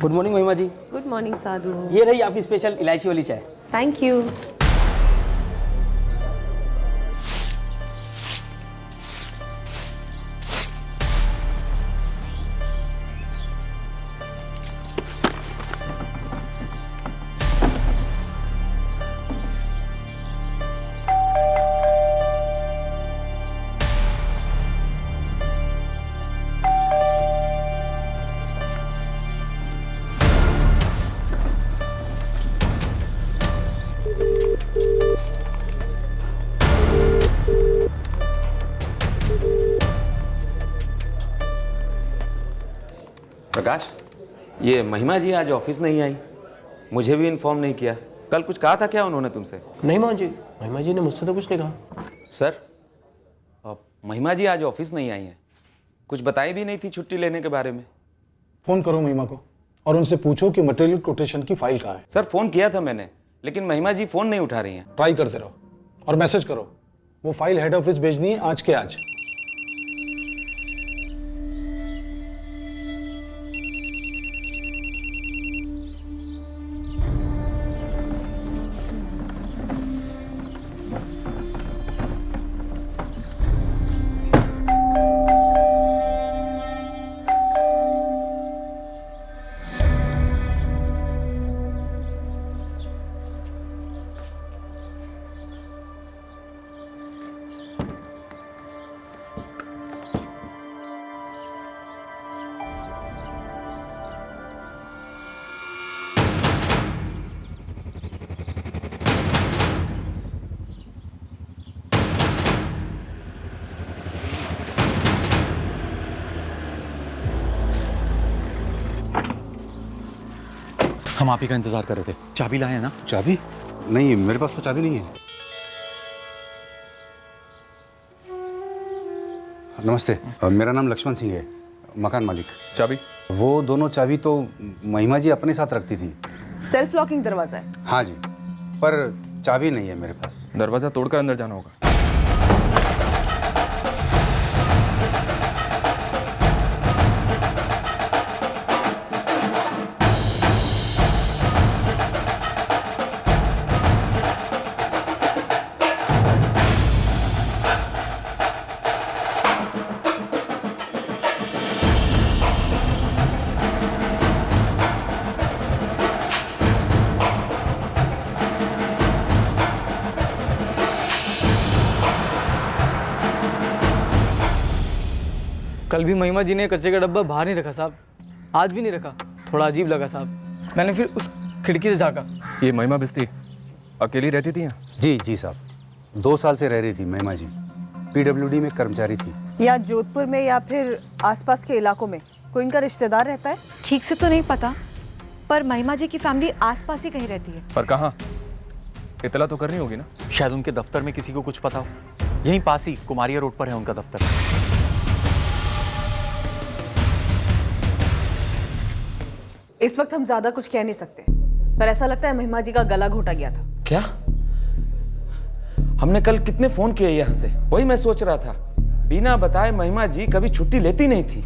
Good morning महिमा जी। Good morning साधु। ये रही आपकी स्पेशल इलायची वाली चाय। Thank you. प्रकाश, ये महिमा जी आज ऑफिस नहीं आई, मुझे भी इन्फॉर्म नहीं किया। कल कुछ कहा था क्या उन्होंने तुमसे? नहीं माँ जी, महिमा जी ने मुझसे तो कुछ नहीं कहा। सर, महिमा जी आज ऑफिस नहीं आई हैं, कुछ बताई भी नहीं थी छुट्टी लेने के बारे में। फोन करो महिमा को और उनसे पूछो कि मटेरियल कोटेशन की फाइल कहाँ है। सर, फोन किया था मैंने, लेकिन महिमा जी फोन नहीं उठा रही हैं। ट्राई करते रहो और मैसेज करो, वो फाइल हेड ऑफिस भेजनी है आज के आज। हम आप ही का इंतजार कर रहे थे। चाबी लाए हैं ना? चाबी? नहीं, मेरे पास तो चाबी नहीं है। नमस्ते, मेरा नाम लक्ष्मण सिंह है, मकान मालिक। चाबी? वो दोनों चाबी तो महिमा जी अपने साथ रखती थी। सेल्फ लॉकिंग दरवाजा है। हाँ जी, पर चाबी नहीं है मेरे पास। दरवाजा तोड़कर अंदर जाना होगा। कल भी महिमा जी ने कचरे का डब्बा बाहर नहीं रखा साहब, आज भी नहीं रखा। थोड़ा अजीब लगा साहब। मैंने फिर उस खिड़की से झाँका। ये महिमा बिस्ती अकेली रहती थी यहाँ? जी साहब, 2 साल से रह रही थी महिमा जी। PWD में कर्मचारी थी। या जोधपुर में या फिर आसपास के इलाकों में कोई इनका रिश्तेदार रहता है? ठीक से तो नहीं पता, पर महिमा जी की फैमिली आसपास ही कहीं रहती है। पर कहाँ? इतला तो करनी होगी ना। शायद उनके दफ्तर में किसी को कुछ पता हो। यहीं पास ही कुमारिया रोड पर है उनका दफ्तर। इस वक्त हम ज्यादा कुछ कह नहीं सकते, पर ऐसा लगता है महिमा जी का गला घोटा गया था। क्या? हमने कल कितने फोन किए यहाँ से, वही मैं सोच रहा था। बिना बताए महिमा जी कभी छुट्टी लेती नहीं थी।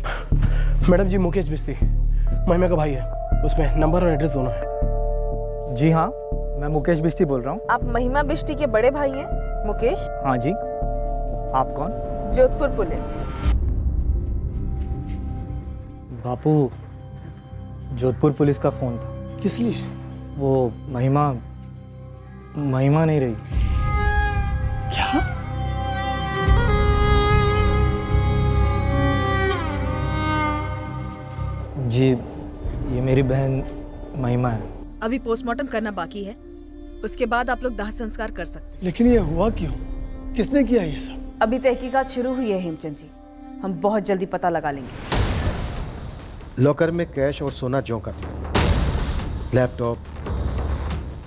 मैडम जी, मुकेश बिस्ती महिमा का भाई है, उसमें नंबर और एड्रेस दोनों है। जी हाँ, मैं मुकेश बिस्ती बोल रहा हूँ। आप महिमा बिष्टी के बड़े भाई हैं मुकेश? हाँ जी, आप कौन? जोधपुर पुलिस। बापू, जोधपुर पुलिस का फोन था। किस लिए? वो महिमा नहीं रही। क्या? जी, ये मेरी बहन महिमा है। अभी पोस्टमार्टम करना बाकी है, उसके बाद आप लोग दाह संस्कार कर सकते हैं। लेकिन ये हुआ क्यों? किसने किया ये सब? अभी तहकीकात शुरू हुई है हेमचंद जी, हम बहुत जल्दी पता लगा लेंगे। लॉकर में कैश और सोना ज्यों का था, लैपटॉप,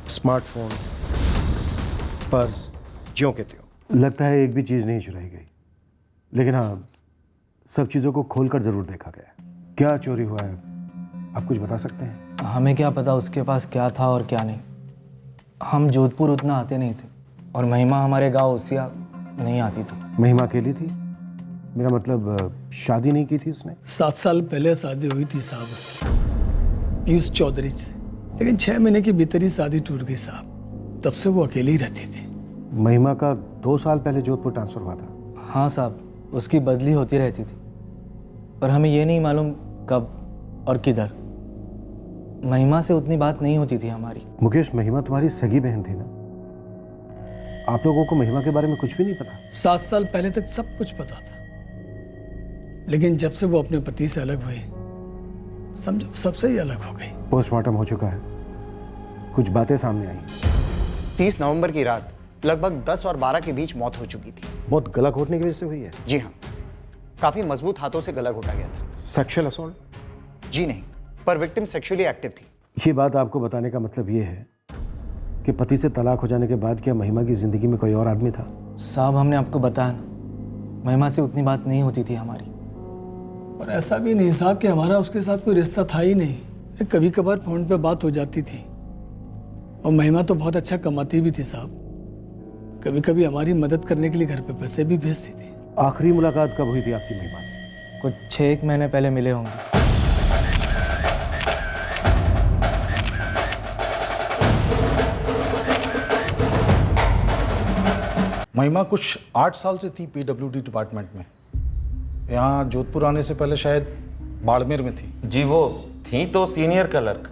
स्मार्टफोन, पर्स ज्यों के त्यों। लगता है एक भी चीज़ नहीं चुराई गई, लेकिन हाँ, सब चीज़ों को खोलकर ज़रूर देखा गया। क्या चोरी हुआ है, आप कुछ बता सकते हैं? हमें क्या पता उसके पास क्या था और क्या नहीं। हम जोधपुर उतना आते नहीं थे और महिमा हमारे गांव उसिया नहीं आती थी। महिमा अकेली थी? मेरा मतलब शादी नहीं की थी उसने? 7 साल पहले शादी हुई थी साहब उसकी। पीयूष चौधरी से, लेकिन 6 महीने के भीतर ही शादी टूट गई साहब। तब से वो अकेली ही रहती थी। महिमा का 2 साल पहले जोधपुर ट्रांसफर हुआ था। हाँ साहब, उसकी बदली होती रहती थी, पर हमें ये नहीं मालूम कब और किधर। महिमा से उतनी बात नहीं होती थी हमारी। मुकेश, महिमा तुम्हारी सगी बहन थी ना? आप लोगों को महिमा के बारे में कुछ भी नहीं पता? 7 साल पहले तक सब कुछ पता था, लेकिन जब से वो अपने पति से अलग हुई, समझो सबसे ही अलग हो गई। पोस्टमार्टम हो चुका है, कुछ बातें सामने आई। 30 नवंबर की रात लगभग 10 और 12 के बीच मौत हो चुकी थी। बहुत गला घोटने की वजह से हुई है? जी हाँ, काफी मजबूत हाथों से गला घोटा गया था। Sexual assault? जी नहीं, पर विक्टिम सेक्सुअली एक्टिव थी। ये बात आपको बताने का मतलब ये है कि पति से तलाक हो जाने के बाद क्या महिमा की जिंदगी में कोई और आदमी था? साहब, हमने आपको बताया ना, महिमा से उतनी बात नहीं होती थी हमारी। और ऐसा भी नहीं साहब कि हमारा उसके साथ कोई रिश्ता था ही नहीं। कभी कभार फोन पे बात हो जाती थी, और महिमा तो बहुत अच्छा कमाती भी थी साहब। कभी कभी हमारी मदद करने के लिए घर पे पैसे भी भेजती थी। आखिरी मुलाकात कब हुई थी आपकी महिमा से? कुछ 6 महीने पहले मिले होंगे। महिमा कुछ 8 साल से थी पीडब्ल्यूडी डिपार्टमेंट में। यहाँ जोधपुर आने से पहले शायद बाड़मेर में थी। जी, वो थी तो सीनियर क्लर्क,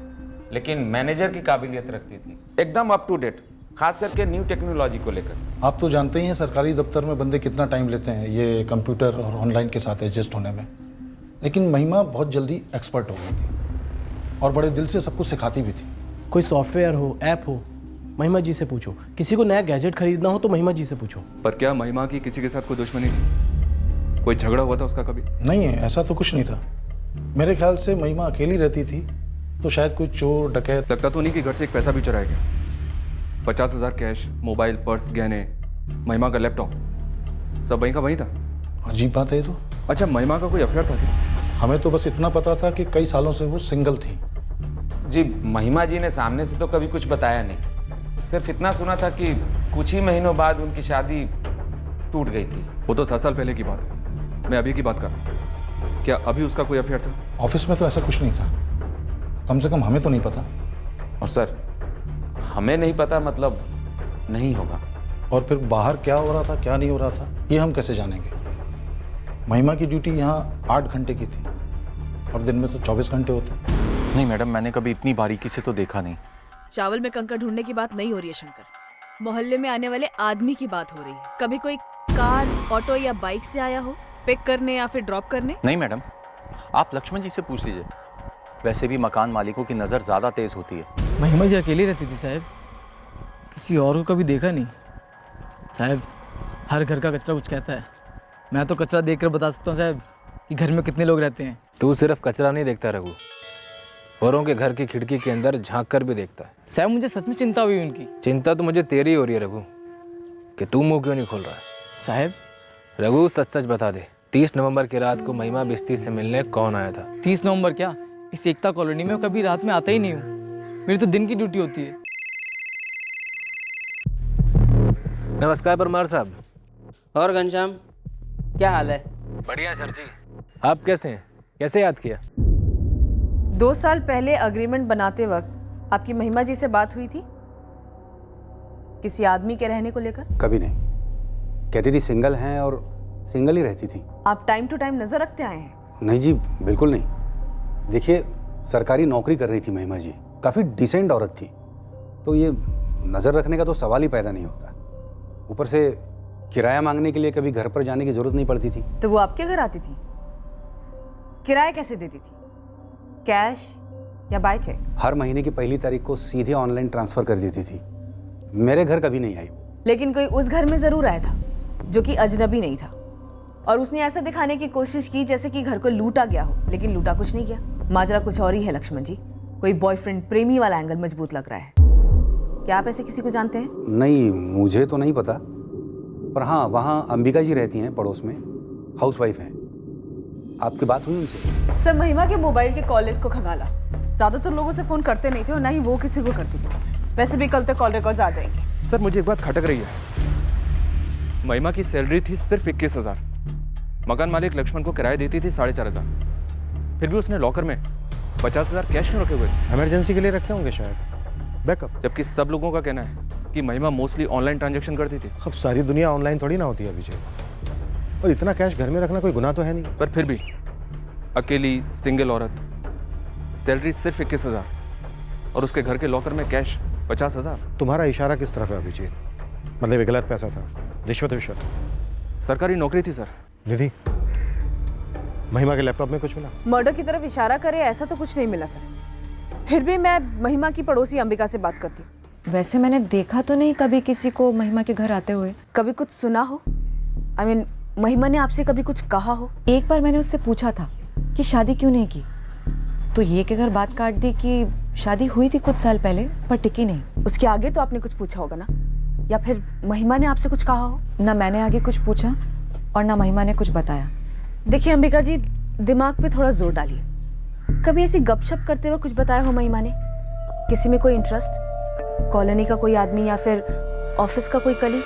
लेकिन मैनेजर की काबिलियत रखती थी, एकदम अप टू डेट, खास करके न्यू टेक्नोलॉजी को लेकर। आप तो जानते ही हैं सरकारी दफ्तर में बंदे कितना टाइम लेते हैं ये कंप्यूटर और ऑनलाइन के साथ एडजस्ट होने में। लेकिन महिमा बहुत जल्दी एक्सपर्ट हो गई थी और बड़े दिल से सब कुछ सिखाती भी थी। कोई सॉफ्टवेयर हो, ऐप हो, महिमा जी से पूछो। किसी को नया गैजेट खरीदना हो तो महिमा जी से पूछो। पर क्या महिमा की किसी के साथ कोई दुश्मनी थी? कोई झगड़ा हुआ था उसका कभी? नहीं है, ऐसा तो कुछ नहीं था। मेरे ख्याल से महिमा अकेली रहती थी, तो शायद कोई चोर डकैत। लगता तो नहीं कि घर से एक पैसा भी चुराया गया। 50,000 कैश, मोबाइल, पर्स, गहने, महिमा का लैपटॉप, सब वहीं का वहीं था। अजीब बात है ये तो। अच्छा, महिमा का कोई अफेयर था क्या? हमें तो बस इतना पता था कि कई सालों से वो सिंगल थी। जी, महिमा जी ने सामने से तो कभी कुछ बताया नहीं, सिर्फ इतना सुना था कि कुछ ही महीनों बाद उनकी शादी टूट गई थी। वो तो 7 साल पहले की बात है, मैं अभी की बात कर रहा हूँ। क्या अभी उसका कोई अफेयर था? ऑफिस में तो ऐसा कुछ नहीं था, कम से कम हमें तो नहीं पता। और सर, हमें नहीं पता मतलब नहीं होगा। और फिर बाहर क्या हो रहा था, क्या नहीं हो रहा था, ये हम कैसे जानेंगे? महिमा की ड्यूटी यहाँ 8 घंटे की थी और दिन में तो 24 घंटे होते। नहीं मैडम, मैंने कभी इतनी बारीकी से तो देखा नहीं। चावल में कंकड़ ढूंढने की बात नहीं हो रही है शंकर, मोहल्ले में आने वाले आदमी की बात हो रही है। कभी कोई कार, ऑटो या बाइक से आया हो पिक करने या फिर ड्रॉप करने? नहीं मैडम, आप लक्ष्मण जी से पूछ लीजिए। वैसे भी मकान मालिकों की नज़र ज़्यादा तेज होती है। महिमा जी अकेली रहती थी साहब, किसी और को कभी देखा नहीं। साहब, हर घर का कचरा कुछ कहता है। मैं तो कचरा देखकर बता सकता हूँ साहब कि घर में कितने लोग रहते हैं। तू सिर्फ कचरा नहीं देखता रघु, औरों के घर की खिड़की के अंदर झांक कर भी देखता है। साहब, मुझे सच में चिंता हुई उनकी। चिंता तो मुझे तेरी हो रही है रघु, कि तू मुंह क्यों नहीं खोल रहा है। साहब, रघु सच सच बता दे, 30 नवंबर की रात को महिमा बिस्ती से मिलने कौन आया था? 30 नवंबर क्या, इस एकता कॉलोनी में कभी रात में आता ही नहीं हूँ। मेरी तो दिन की ड्यूटी होती है। नमस्कार परमार साहब। और घनश्याम, क्या हाल है? बढ़िया सर जी, आप कैसे हैं? कैसे याद किया? 2 साल पहले अग्रीमेंट बनाते वक्त आपकी महिमा जी से बात हुई थी किसी आदमी के रहने को लेकर? कभी नहीं। कहती थी सिंगल हैं और सिंगल ही रहती थी। आप टाइम टू टाइम नजर रखते आए हैं? नहीं जी, बिल्कुल नहीं। देखिए, सरकारी नौकरी कर रही थी महिमा जी, काफ़ी डिसेंट औरत थी, तो ये नज़र रखने का तो सवाल ही पैदा नहीं होता। ऊपर से किराया मांगने के लिए कभी घर पर जाने की जरूरत नहीं पड़ती थी। तो वो आपके घर आती थी? किराया कैसे देती थी, कैश या बाय चेक? हर महीने की पहली तारीख को सीधे ऑनलाइन ट्रांसफ़र कर देती थी। मेरे घर कभी नहीं आई। लेकिन कोई उस घर में जरूर आया था जो कि अजनबी नहीं था, और उसने ऐसा दिखाने की कोशिश की जैसे कि घर को लूटा गया हो, लेकिन लूटा कुछ नहीं गया। माजरा कुछ और ही है लक्ष्मण जी, कोई बॉयफ्रेंड प्रेमी वाला एंगल मजबूत लग रहा है। क्या आप ऐसे किसी को जानते हैं? नहीं, मुझे तो नहीं पता, पर हाँ, वहाँ अंबिका जी रहती हैं पड़ोस में, हाउसवाइफ हैं। आपकी बात हुई उनसे? सर, महिमा के मोबाइल के कॉलेज को खंगाला। ज्यादातर लोगों से फोन करते नहीं थे और ना ही वो किसी को करती थी। वैसे भी कल तक कॉल रिकॉर्ड्स आ जाएंगे। सर, मुझे एक बात खटक रही है। महिमा की सैलरी थी सिर्फ 21,000। मकान मालिक लक्ष्मण को किराया देती थी 4,500। फिर भी उसने लॉकर में 50,000 कैश में रखे हुए थे? इमरजेंसी के लिए रखे होंगे शायद, बैकअप। जबकि सब लोगों का कहना है कि महिमा मोस्टली ऑनलाइन ट्रांजैक्शन करती थी। अब सारी दुनिया ऑनलाइन थोड़ी ना होती है अभिषेक, और इतना कैश घर में रखना कोई गुनाह तो है नहीं। पर फिर भी अकेली सिंगल औरत, सैलरी सिर्फ 21,000 और उसके घर के लॉकर में कैश 50,000। तुम्हारा इशारा किस तरफ है अभिषेक? मतलब ये गलत पैसा था, रिश्वत विश्वत? सरकारी नौकरी थी सर। निधि, महिमा के लैपटॉप में कुछ मिला? मर्डर की तरफ इशारा करे ऐसा तो कुछ नहीं मिला सर। फिर भी मैं महिमा की पड़ोसी अंबिका से बात करती हूँ। वैसे मैंने देखा तो नहीं कभी किसी को महिमा के घर आते हुए। कभी कुछ सुना हो? I mean, महिमा ने आपसे कभी कुछ कहा हो? एक बार मैंने उससे पूछा था कि शादी क्यों नहीं की, तो ये कहकर बात काट दी कि शादी हुई थी कुछ साल पहले पर टिकी नहीं। उसके आगे तो आपने कुछ पूछा होगा ना, या फिर महिमा ने आपसे कुछ कहा हो? ना मैंने आगे कुछ पूछा और ना महिमा ने कुछ बताया। देखिए अंबिका जी, दिमाग पे थोड़ा जोर डालिए। कभी ऐसी गपशप करते हुए कुछ बताया हो महिमा ने? किसी में कोई इंटरेस्ट, कॉलोनी का कोई आदमी या फिर ऑफिस का कोई कलीग?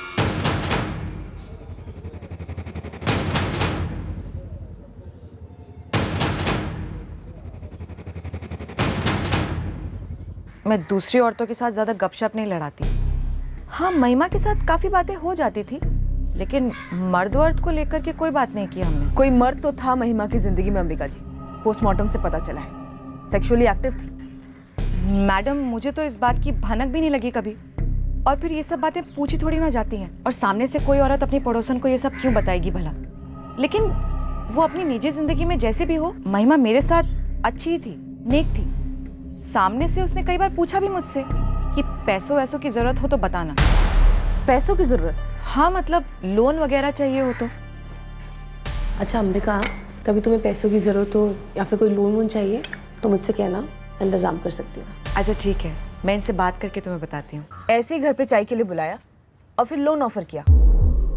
मैं दूसरी औरतों के साथ ज्यादा गपशप नहीं लड़ाती। हाँ, महिमा के साथ काफी बातें हो जाती थी, लेकिन मर्द वर्द को लेकर के कोई बात नहीं की हमने। कोई मर्द तो था महिमा की जिंदगी में अंबिका जी, पोस्टमार्टम से पता चला है। सेक्सुअली एक्टिव थी। मैडम, मुझे तो इस बात की भनक भी नहीं लगी कभी। और फिर ये सब बातें पूछी थोड़ी ना जाती हैं, और सामने से कोई औरत अपनी पड़ोसन को ये सब क्यों बताएगी भला? लेकिन वो अपनी निजी जिंदगी में जैसे भी हो, महिमा मेरे साथ अच्छी थी, नेक थी। सामने से उसने कई बार पूछा भी मुझसे कि पैसों वैसों की जरूरत हो तो बताना। पैसों की जरूरत? हाँ, मतलब लोन वगैरह चाहिए हो तो। अच्छा अंबिका, कभी तुम्हें पैसों की ज़रूरत हो या फिर कोई लोन वोन चाहिए तो मुझसे कहना, इंतज़ाम कर सकती हूँ। अच्छा ठीक है, मैं इनसे बात करके तुम्हें बताती हूँ। ऐसे ही घर पे चाय के लिए बुलाया और फिर लोन ऑफर किया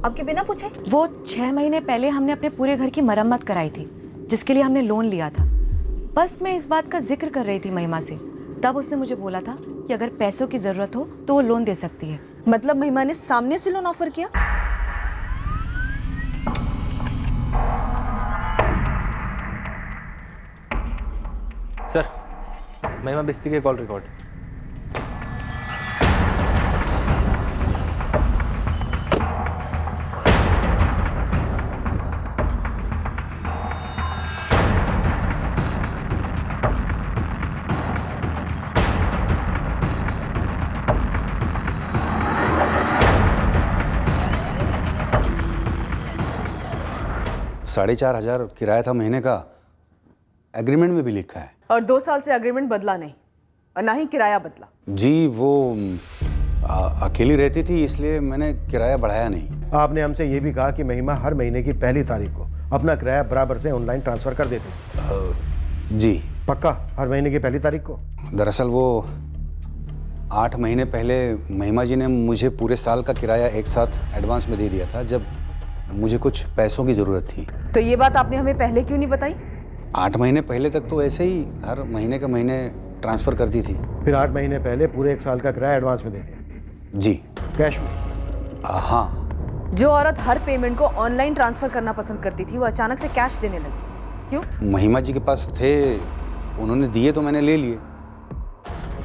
आपके बिना पूछे? वो 6 महीने पहले हमने अपने पूरे घर की मरम्मत कराई थी, जिसके लिए हमने लोन लिया था। बस मैं इस बात का जिक्र कर रही थी महिमा से, तब उसने मुझे बोला था कि अगर पैसों की ज़रूरत हो तो वो लोन दे सकती है। मतलब महिमा ने सामने से लोन ऑफर किया? सर, महिमा बिस्ती के कॉल रिकॉर्ड। साढ़े 4,000 किराया था महीने का, एग्रीमेंट में भी लिखा है। और 2 साल से एग्रीमेंट बदला नहीं और ना ही किराया बदला। जी, वो अकेली रहती थी इसलिए मैंने किराया बढ़ाया नहीं। आपने हमसे ये भी कहा कि महिमा हर महीने की पहली तारीख को अपना किराया बराबर से ऑनलाइन ट्रांसफ़र कर देती। जी। पक्का हर महीने की पहली तारीख को? दरअसल वो 8 महीने पहले महिमा जी ने मुझे पूरे साल का किराया एक साथ एडवांस में दे दिया था, जब मुझे कुछ पैसों की ज़रूरत थी। तो ये बात आपने हमें पहले क्यों नहीं बताई? 8 महीने पहले तक तो ऐसे ही हर महीने के महीने ट्रांसफ़र करती थी। फिर 8 महीने पहले पूरे 1 साल का किराया एडवांस में दे दिया? जी। कैश में? हाँ। जो औरत हर पेमेंट को ऑनलाइन ट्रांसफर करना पसंद करती थी, वो अचानक से कैश देने लगी, क्यों? महिमा जी के पास थे, उन्होंने दिए तो मैंने ले लिए।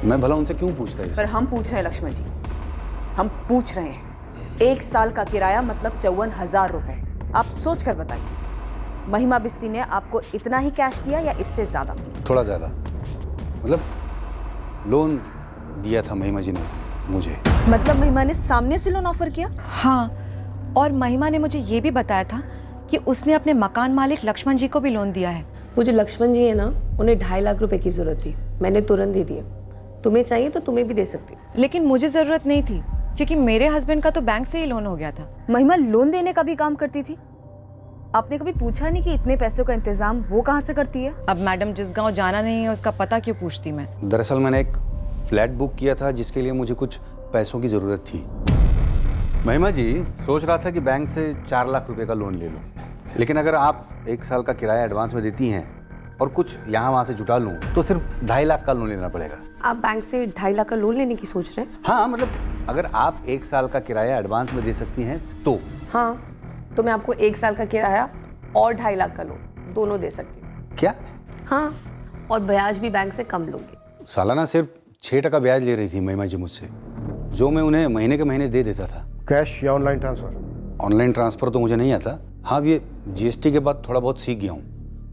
मैं भला उनसे क्यों पूछता है? पर हम पूछ रहे हैं लक्ष्मण जी, हम पूछ रहे हैं। 1 साल का किराया मतलब 54,000 रुपए। आप सोच कर बताइए, महिमा बिस्ती ने आपको इतना ही कैश दिया या इससे ज्यादा? थोड़ा ज़्यादा, मतलब लोन दिया था महिमा जी ने मुझे। मतलब महिमा ने सामने से लोन ऑफर किया? हाँ, और महिमा ने मुझे ये भी बताया था कि उसने अपने मकान मालिक लक्ष्मण जी को भी लोन दिया है। वो जो लक्ष्मण जी है ना, उन्हें 2.5 लाख रुपए की जरूरत थी, मैंने तुरंत दे दिए। तुम्हें चाहिए तो तुम्हें भी दे सकती हूँ। लेकिन मुझे ज़रूरत नहीं थी, क्योंकि मेरे हस्बैंड का तो बैंक से ही लोन हो गया था। महिमा लोन देने का भी काम करती थी? आपने कभी पूछा नहीं कि इतने पैसों का इंतजाम वो कहाँ से करती है? अब मैडम, जिस गांव जाना नहीं है उसका पता क्यों पूछती मैं? दरअसल मैंने एक फ्लैट बुक किया था जिसके लिए मुझे कुछ पैसों की ज़रूरत थी। महिमा जी सोच रहा था कि बैंक से 4 लाख रुपए का लोन ले लूँ, लेकिन अगर आप 1 साल का किराया एडवांस में देती हैं और कुछ यहाँ वहाँ से जुटा लूँ तो सिर्फ 2.5 लाख का लोन लेना पड़ेगा। आप बैंक से 2.5 लाख का लोन लेने की सोच रहे हैं? हाँ, मतलब अगर आप 1 साल का किराया एडवांस में दे सकती हैं तो। हाँ, तो मैं आपको 1 साल का किराया और 2.5 लाख का लोन दोनों दे सकती हूँ। क्या? हाँ, और ब्याज भी बैंक से कम लोगे। सालाना सिर्फ 6% ब्याज ले रही थी महिमा जी मुझसे, जो मैं उन्हें महीने के महीने दे देता था। कैश या ऑनलाइन ट्रांसफर? ऑनलाइन ट्रांसफ़र तो मुझे नहीं आता। हाँ, ये जीएसटी के बाद थोड़ा बहुत सीख गया हूँ,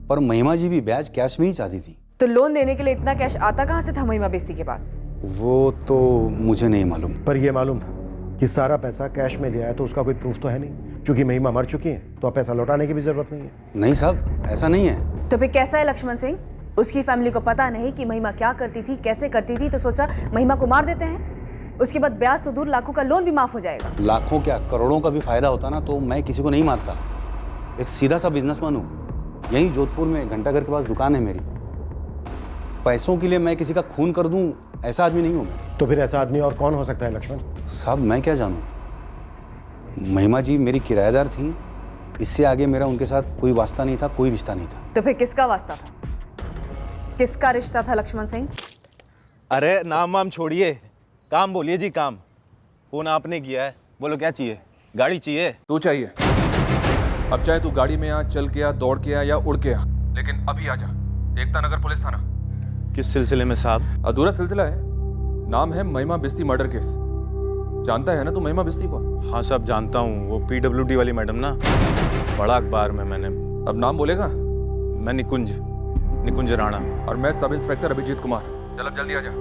पर महिमा जी भी ब्याज कैश में ही चाहती थी। तो लोन देने के लिए इतना कैश आता कहाँ से था महिमा बेस्ती के पास? वो तो मुझे नहीं मालूम। पर यह मालूम था कि सारा पैसा कैश में लिया है, तो उसका कोई प्रूफ तो है नहीं। चूंकि महिमा मर चुकी है तो अब पैसा लौटाने की भी जरूरत नहीं है। नहीं साहब, ऐसा नहीं है। तो फिर कैसा है लक्ष्मण सिंह? उसकी फैमिली को पता नहीं कि महिमा क्या करती थी, कैसे करती थी, तो सोचा महिमा को मार देते हैं। उसके बाद ब्याज तो दूर, लाखों का लोन भी माफ हो जाएगा। लाखों क्या, करोड़ों का भी फायदा होता ना तो मैं किसी को नहीं मारता। एक सीधा सा बिजनेसमैन हूँ, यहीं जोधपुर में घंटाघर के पास दुकान है मेरी। पैसों के लिए मैं किसी का खून कर दूं, ऐसा आदमी नहीं हूं मैं। तो फिर ऐसा आदमी और कौन हो सकता है लक्ष्मण? साहब मैं क्या जानूं। महिमा जी मेरी किराएदार थी, इससे आगे मेरा उनके साथ कोई वास्ता नहीं था, कोई रिश्ता नहीं था। तो फिर किसका वास्ता था, किसका रिश्ता था लक्ष्मण सिंह? अरे नाम वाम छोड़िए, काम बोलिए जी। काम फोन आपने किया है, बोलो क्या चाहिए? गाड़ी चाहिए? तू चाहिए। अब चाहे तू गाड़ी में आ, चल के आ, दौड़ के आ या उड़ के आ, लेकिन अभी आ जा। एकता नगर पुलिस थाना। किस सिलसिले में साहब? अधूरा सिलसिला है, नाम है महिमा बिस्ती मर्डर केस। जानता है ना तू महिमा बिस्ती को? हाँ साहब जानता हूँ, वो PWD वाली मैडम ना, बड़ा अखबार में मैंने। अब नाम बोलेगा? मैं निकुंज राणा। और मैं सब इंस्पेक्टर अभिजीत कुमार। चल अब जल्दी आ जा।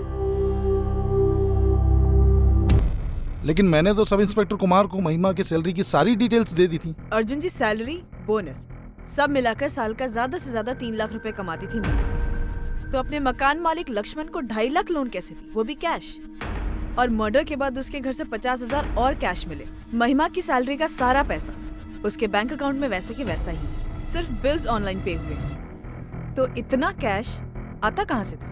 लेकिन मैंने तो सब इंस्पेक्टर कुमार को महिमा की सैलरी की सारी डिटेल्स दे दी थी। अर्जुन जी, सैलरी, बोनस सब मिलाकर साल का ज्यादा से ज्यादा 3 लाख रुपए कमाती थी महिमा। तो अपने मकान मालिक लक्ष्मण को 2.5 लाख लोन कैसे दी, वो भी कैश? और मर्डर के बाद उसके घर से 50,000 और कैश मिले। महिमा की सैलरी का सारा पैसा उसके बैंक अकाउंट में वैसे के वैसा ही, सिर्फ बिल्स ऑनलाइन पे हुए। तो इतना कैश आता कहाँ से था?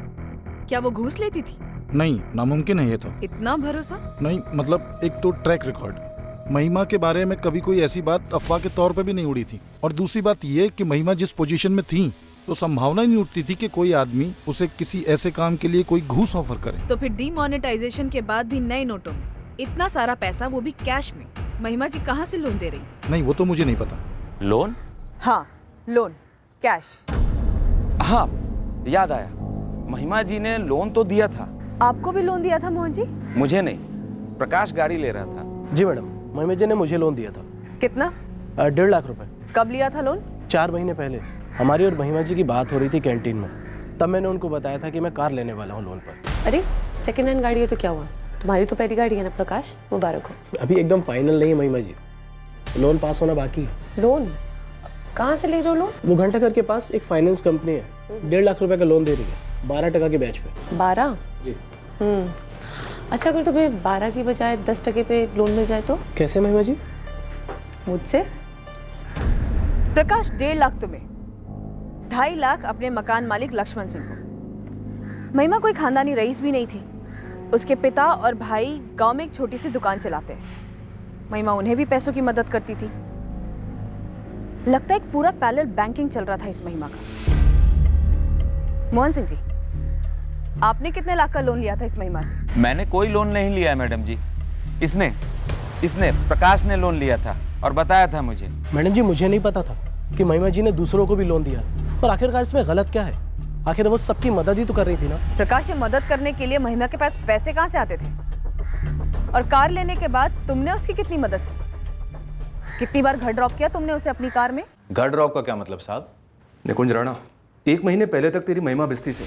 क्या वो घूस लेती थी? नहीं, नामुमकिन है ये तो। इतना भरोसा नहीं, मतलब एक तो ट्रैक रिकॉर्ड, महिमा के बारे में कभी कोई ऐसी बात अफवाह के तौर पे भी नहीं उड़ी थी। और दूसरी बात ये कि महिमा जिस पोजीशन में थी तो संभावना ही नहीं उठती थी कि कोई आदमी उसे किसी ऐसे काम के लिए कोई घूस ऑफर करे। तो फिर डीमोनेटाइजेशन के बाद भी नए नोटों में इतना सारा पैसा, वो भी कैश में, महिमा जी कहाँ से लोन दे रही थी? नहीं, वो तो मुझे नहीं पता। लोन? हाँ, लोन, कैश। हाँ, याद आया, महिमा जी ने लोन तो दिया था। आपको भी लोन दिया था मोहन जी? मुझे नहीं, प्रकाश गाड़ी ले रहा था। जी मैडम, महिमा जी ने मुझे लोन दिया था। कितना? 1.5 लाख रुपए। कब लिया था लोन? 4 महीने पहले। हमारी और महिमा जी की बात हो रही थी कैंटीन में, तब मैंने उनको बताया था कि मैं कार लेने वाला हूँ लोन पर। अरे सेकेंड हैंड गाड़ी है तो क्या हुआ, तुम्हारी तो पहली गाड़ी है ना प्रकाश, मुबारक हो। अभी एकदम फाइनल नहीं है महिमा जी, लोन पास होना बाकी है। लोन कहाँ से ले रहे हो लोन? वो घंटाघर के पास एक फाइनेंस कंपनी है, 1.5 लाख रुपए का लोन दे रही है, 12% के बैच पे। 12? जी। अच्छा, अगर तुम्हें 12 की बजाय 10% पे लोन मिल जाए तो? कैसे महिमा जी? मुझसे? प्रकाश 1.5 लाख तुम्हें, 2.5 लाख अपने मकान मालिक लक्ष्मण सिंह को। महिमा कोई खानदानी रईस भी नहीं थी। उसके पिता और भाई गांव में एक छोटी सी दुकान चलाते हैं। महिमा उन्हें भी पैसों की मदद करती थी। लगता है एक पूरा पैरेलल बैंकिंग चल रहा था इस महिमा का। मोहन सिंह जी, आपने कितने लाख का लोन लिया था इस महिमा से? मैंने कोई लोन नहीं लिया है मैडम जी। इसने प्रकाश ने लोन लिया था और बताया था मुझे। मैडम जी, मुझे नहीं पता था कि महिमा जी ने दूसरों को भी लोन दिया, और आखिरकार इसमें गलत क्या है? आखिर वो सबकी मदद ही तो कर रही थी ना। प्रकाश, ये मदद करने के लिए महिमा के पास पैसे कहाँ से आते थे? और कार लेने के बाद तुमने उसकी कितनी मदद की? कितनी बार घर ड्रॉप किया तुमने उसे अपनी कार में? घर ड्रॉप का क्या मतलब साहब? निकुंज राणा, 1 महीने पहले तक तेरी महिमा बिस्ती से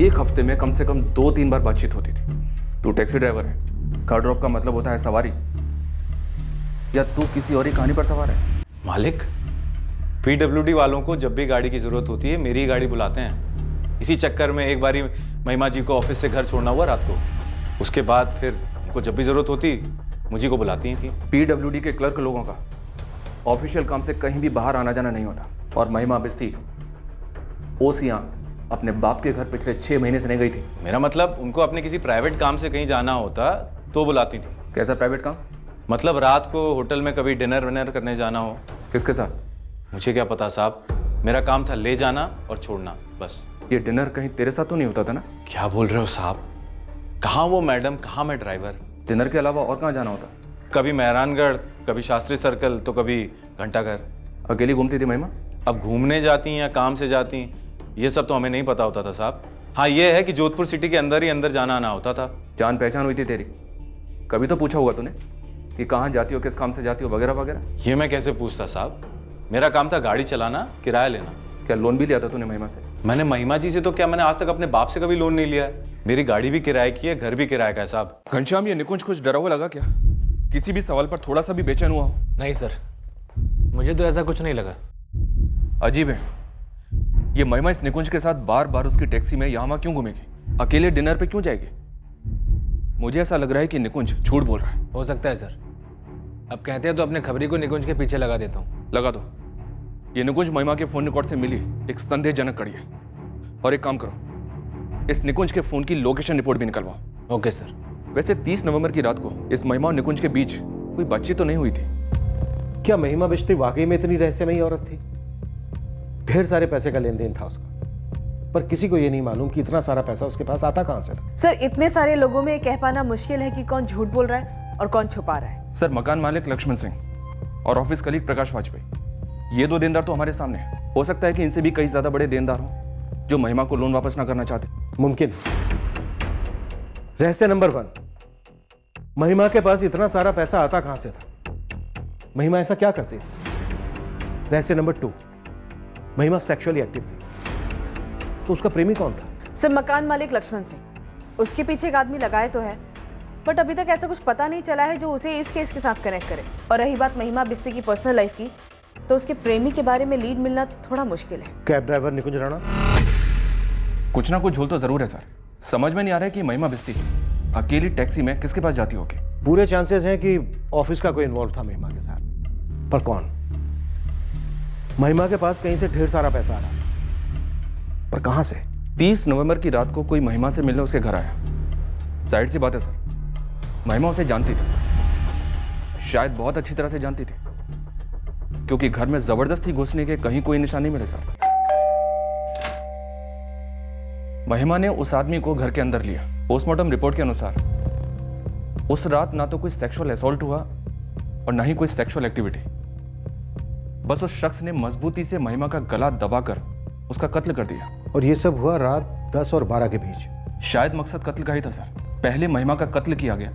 1 हफ्ते में कम से कम 2-3 बार बातचीत होती थी। तू टैक्सी ड्राइवर है, कार ड्रॉप का मतलब होता है सवारी, या तू किसी और ही कहानी पर सवार है? मालिक, PWD वालों को जब भी गाड़ी की जरूरत होती है मेरी गाड़ी बुलाते हैं। इसी चक्कर में एक बारी महिमा जी को ऑफिस से घर छोड़ना हुआ रात को। उसके बाद फिर उनको जब भी जरूरत होती मुझे को बुलाती ही थी। PWD के क्लर्क लोगों का ऑफिशियल काम से कहीं भी बाहर आना जाना नहीं होता। और महिमा बिस्ती ओसियां अपने बाप के घर पिछले 6 महीने से नहीं गई थी। मेरा मतलब उनको अपने किसी प्राइवेट काम से कहीं जाना होता तो बुलाती थी। कैसा प्राइवेट काम? मतलब रात को होटल में कभी डिनर विनर करने जाना हो। किसके साथ? मुझे क्या पता साहब, मेरा काम था ले जाना और छोड़ना, बस। ये डिनर कहीं तेरे साथ तो नहीं होता था ना? क्या बोल रहे हो साहब, कहाँ वो मैडम, कहाँ मैं ड्राइवर। डिनर के अलावा और कहाँ जाना होता? कभी मेहरानगढ़, कभी शास्त्री सर्कल, तो कभी घंटाघर। अकेली घूमती थी महिमा? अब घूमने जाती या काम से जाती ये सब तो हमें नहीं पता होता था साहब। हाँ ये है कि जोधपुर सिटी के अंदर ही अंदर जाना आना होता था। जान पहचान हुई थी तेरी? कभी तो पूछा होगा तूने कि कहाँ जाती हो, किस काम से जाती हो, वगैरह वगैरह? ये मैं कैसे पूछता साहब, मेरा काम था गाड़ी चलाना, किराया लेना। क्या लोन भी लिया था तूने महिमा से? मैंने महिमा जी से तो क्या, मैंने आज तक अपने बाप से कभी लोन नहीं लिया है। मेरी गाड़ी भी किराए की है, घर भी किराए का है साहब। घनश्याम, ये निकुंज कुछ डरा हुआ लगा क्या? किसी भी सवाल पर थोड़ा सा भी बेचैन हुआ हो? नहीं सर, मुझे तो ऐसा कुछ नहीं लगा। अजीब है, ये महिमा इस निकुंज के साथ बार बार उसकी टैक्सी में यहाँ वहाँ क्यों घूमेगी? अकेले डिनर पे क्यों जाएगी? मुझे ऐसा लग रहा है कि निकुंज झूठ बोल रहा है। हो सकता है सर। अब कहते हैं तो अपने खबरी को निकुंज के पीछे लगा देता हूँ। लगा दो। ये निकुंज महिमा के फोन रिकॉर्ड से मिली एक संदेहजनक कड़ी है। और एक काम करो, इस निकुंज के फोन की लोकेशन रिपोर्ट भी निकलवाओ। Okay sir. वैसे 30 नवंबर की रात को इस महिमा और निकुंज के बीच कोई बातचीत तो नहीं हुई थी? क्या महिमा बिश्ती वाकई में इतनी रहस्यमयी औरत थी? ढेर सारे पैसे का लेन देन था उसका, पर किसी को ये नहीं मालूम कि इतना सारा पैसा उसके पास आता कहां से था। सर, इतने सारे लोगों में कह पाना मुश्किल है कि कौन झूठ बोल रहा है और कौन छुपा रहा है। सर, मकान मालिक लक्ष्मण सिंह और ऑफिस कलीग प्रकाश वाजपेयी, ये दो देनदार तो हमारे सामने हैं। हो सकता है कि इनसे भी कई ज्यादा बड़े देनदार हों जो महिमा को लोन वापस ना करना चाहते। मुमकिन। रहस्य नंबर 1, महिमा के पास इतना सारा पैसा आता कहां से था? महिमा ऐसा क्या करती थी? रहस्य नंबर 2, महिमा सेक्सुअली एक्टिव थी, तो उसका प्रेमी कौन था? सर, मकान मालिक लक्ष्मण सिंह। उसके पीछे एक आदमी लगाए तो है, बट अभी तक ऐसा कुछ पता नहीं चला है जो उसे इस केस के साथ कनेक्ट करे। और रही बात महिमा बिस्ती की पर्सनल लाइफ की, तो उसके प्रेमी के बारे में लीड मिलना थोड़ा मुश्किल है। कैब ड्राइवर निकुंज राणा? कुछ ना कुछ झोल तो जरूर है सर। समझ में नहीं आ रहा है कि महिमा बिस्ती अकेली टैक्सी में किसके पास जाती होगी। पूरे चांसेस हैं कि ऑफिस का कोई इन्वॉल्व था महिमा के साथ, पर कौन? महिमा के पास कहीं से ढेर सारा पैसा आ रहा, पर कहां से? 30 नवंबर की रात को कोई महिमा से मिलने उसके घर आया। जाहिर सी बात है सर, महिमा उसे जानती थी, शायद बहुत अच्छी तरह से जानती थी, क्योंकि घर में जबरदस्ती घुसने के कहीं कोई निशान नहीं मिले सर। महिमा ने उस आदमी को घर के अंदर लिया। पोस्टमार्टम रिपोर्ट के अनुसार उस रात ना तो कोई सेक्सुअल असॉल्ट हुआ और ना ही कोई सेक्सुअल एक्टिविटी। बस उस शख्स ने मजबूती से महिमा का गला दबाकर उसका कत्ल कर दिया। और ये सब हुआ रात 10 और 12 के बीच। शायद मकसद कत्ल का ही था सर। पहले महिमा का कत्ल किया गया,